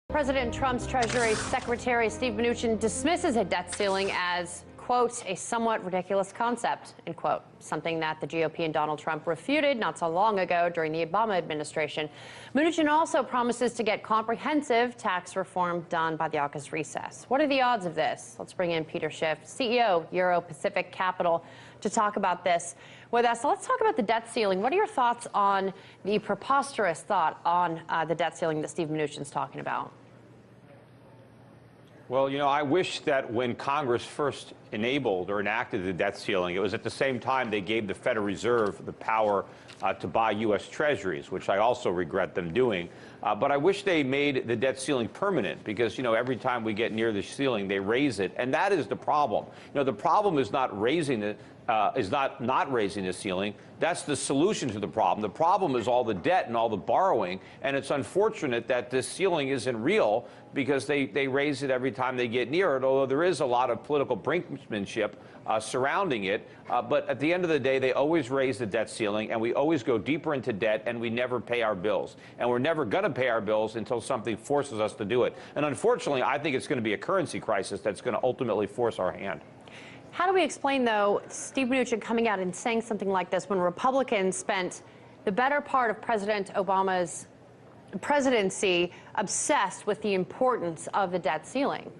President Trump's Treasury Secretary Steve Mnuchin dismisses a debt ceiling as, quote, a somewhat ridiculous concept, end quote, something that the GOP and Donald Trump refuted not so long ago during the Obama administration. Mnuchin also promises to get comprehensive tax reform done by the August recess. What are the odds of this? Let's bring in Peter Schiff, CEO, Euro Pacific Capital, to talk about this with us. So let's talk about the debt ceiling. What are your thoughts on the preposterous thought on the debt ceiling that Steve Mnuchin's talking about? Well, you know, I wish that when Congress first enabled or enacted the debt ceiling, it was at the same time they gave the Federal Reserve the power to buy U.S. Treasuries, which I also regret them doing. But I wish they made the debt ceiling permanent because, you know, every time we get near the ceiling, they raise it. And that is the problem. You know, the problem is not raising the not raising the ceiling. That's the solution to the problem. The problem is all the debt and all the borrowing, and it's unfortunate that this ceiling isn't real because they raise it every time they get near it, although there is a lot of political brinksmanship surrounding it. But at the end of the day, they always raise the debt ceiling, and we always go deeper into debt, and we never pay our bills. And we're never going to pay our bills until something forces us to do it. And unfortunately, I think it's going to be a currency crisis that's going to ultimately force our hand. How do we explain, though, Steve Mnuchin coming out and saying something like this when Republicans spent the better part of President Obama's presidency obsessed with the importance of the debt ceiling?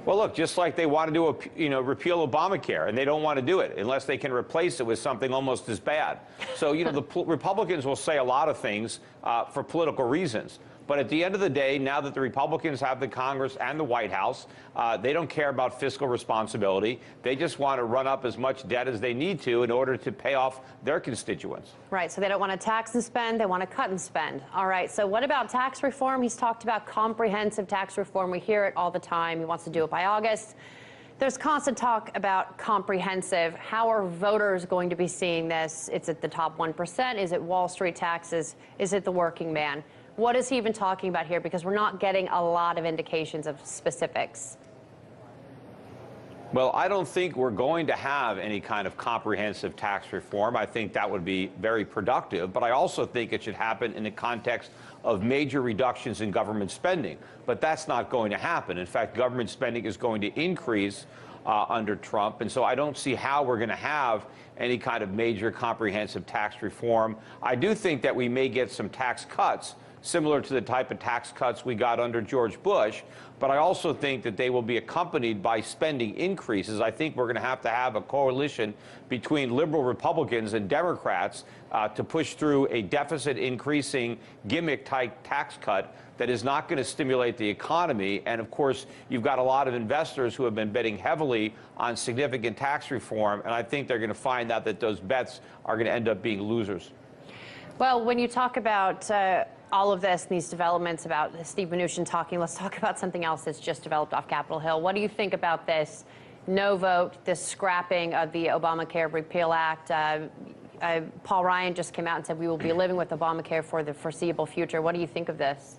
Well, look, just like they want to do repeal Obamacare, and they don't want to do it unless they can replace it with something almost as bad. So, you know, the Republicans will say a lot of things for political reasons. But at the end of the day, now that the Republicans have the Congress and the White House, they don't care about fiscal responsibility. They just want to run up as much debt as they need to in order to pay off their constituents. Right. So they don't want to tax and spend. They want to cut and spend. All right. So what about tax reform? He's talked about comprehensive tax reform. We hear it all the time. He wants to do it by August. There's constant talk about comprehensive. How are voters going to be seeing this? It's at the top 1%. Is it Wall Street taxes? Is it the working man? What is he even talking about here? Because we're not getting a lot of indications of specifics. Well, I don't think we're going to have any kind of comprehensive tax reform. I think that would be very productive, but I also think it should happen in the context of major reductions in government spending. But that's not going to happen. In fact, government spending is going to increase under Trump, and so I don't see how we're going to have any kind of major comprehensive tax reform. I do think that we may get some tax cuts, similar to the type of tax cuts we got under George Bush, but I also think that they will be accompanied by spending increases. I think we're going to have a coalition between liberal Republicans and Democrats to push through a deficit-increasing gimmick-type tax cut that is not going to stimulate the economy. And, of course, you've got a lot of investors who have been betting heavily on significant tax reform, and I think they're going to find out that those bets are going to end up being losers. Well, when you talk about all of this and these developments about Steve Mnuchin talking, let's talk about something else that's just developed off Capitol Hill. What do you think about this no vote, this scrapping of the Obamacare Repeal Act? Paul Ryan just came out and said we will be living with Obamacare for the foreseeable future. What do you think of this?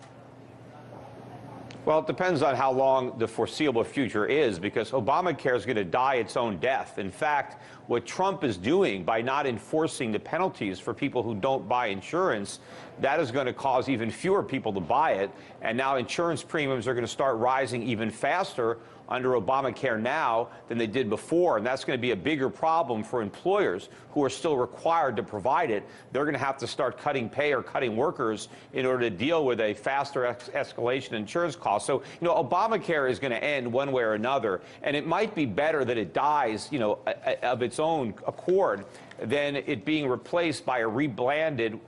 Well, it depends on how long the foreseeable future is, because Obamacare is going to die its own death. In fact, what Trump is doing by not enforcing the penalties for people who don't buy insurance, that is going to cause even fewer people to buy it. And now insurance premiums are going to start rising even faster under Obamacare now than they did before, and that's going to be a bigger problem for employers who are still required to provide it. They're going to have to start cutting pay or cutting workers in order to deal with a faster escalation in insurance costs. So, you know, Obamacare is going to end one way or another, and it might be better that it dies, you know, of its own accord than it being replaced by a rebranded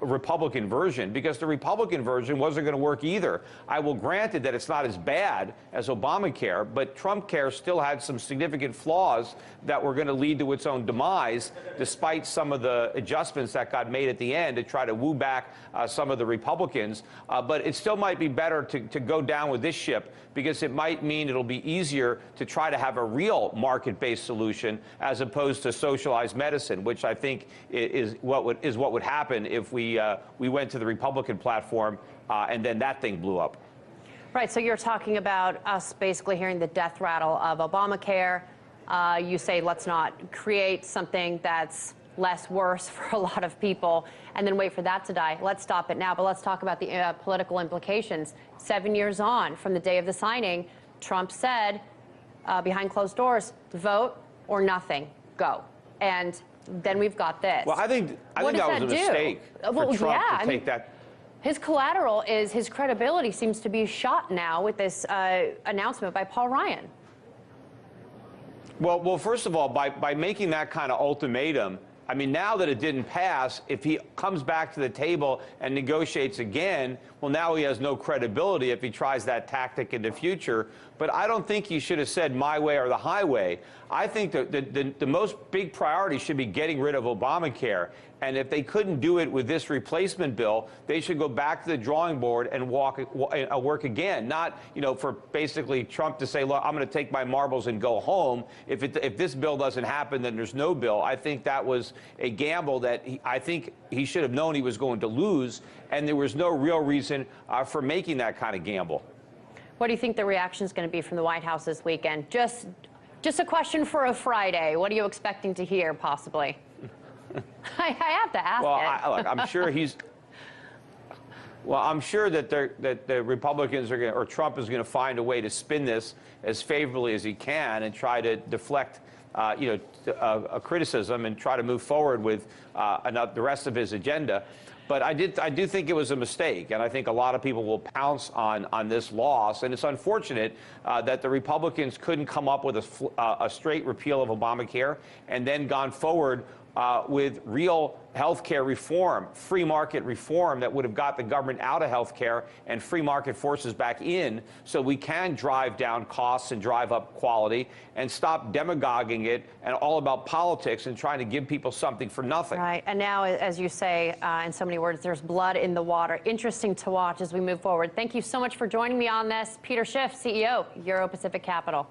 Republican version, because the Republican version wasn't going to work either. I will grant it that it's not as bad as Obamacare, but Trump Care still had some significant flaws that were going to lead to its own demise, despite some of the adjustments that got made at the end to try to woo back some of the Republicans. But it still might be better to go down with this ship, because it might mean it'll be easier to try to have a real market-based solution as opposed to socialized medicine, which I think is what would happen if we went to the Republican platform and then that thing blew up. Right. So you're talking about us basically hearing the death rattle of Obamacare. You say let's not create something that's less worse for a lot of people, and then wait for that to die. Let's stop it now, but let's talk about the political implications. 7 years on from the day of the signing, Trump said, behind closed doors, vote or nothing, go. And then we've got this. Well, I think that was a mistake for Trump to take that. His collateral is his credibility seems to be shot now with this announcement by Paul Ryan. Well, first of all, by making that kind of ultimatum, I mean, now that it didn't pass, if he comes back to the table and negotiates again, well, now he has no credibility if he tries that tactic in the future. But I don't think he should have said my way or the highway. I think that the most big priority should be getting rid of Obamacare. And if they couldn't do it with this replacement bill, they should go back to the drawing board and work again. Not, for basically Trump to say, look, I'm going to take my marbles and go home. If this bill doesn't happen, then there's no bill. I think that was a gamble that I think he should have known he was going to lose. And there was no real reason for making that kind of gamble. What do you think the reaction is going to be from the White House this weekend? Just a question for a Friday. What are you expecting to hear, possibly? I have to ask it. Look, I'm sure he's. Well, I'm sure that the Republicans are going, or Trump is going to find a way to spin this as favorably as he can and try to deflect, a criticism and try to move forward with the rest of his agenda. But I do think it was a mistake, and I think a lot of people will pounce on this loss. And it's unfortunate that the Republicans couldn't come up with a straight repeal of Obamacare and then gone forward with real health care reform, free market reform that would have got the government out of health care and free market forces back in, so we can drive down costs and drive up quality and stop demagoguing it and all about politics and trying to give people something for nothing. Right. And now, as you say, in so many words, there's blood in the water. Interesting to watch as we move forward. Thank you so much for joining me on this. Peter Schiff, CEO, Euro Pacific Capital.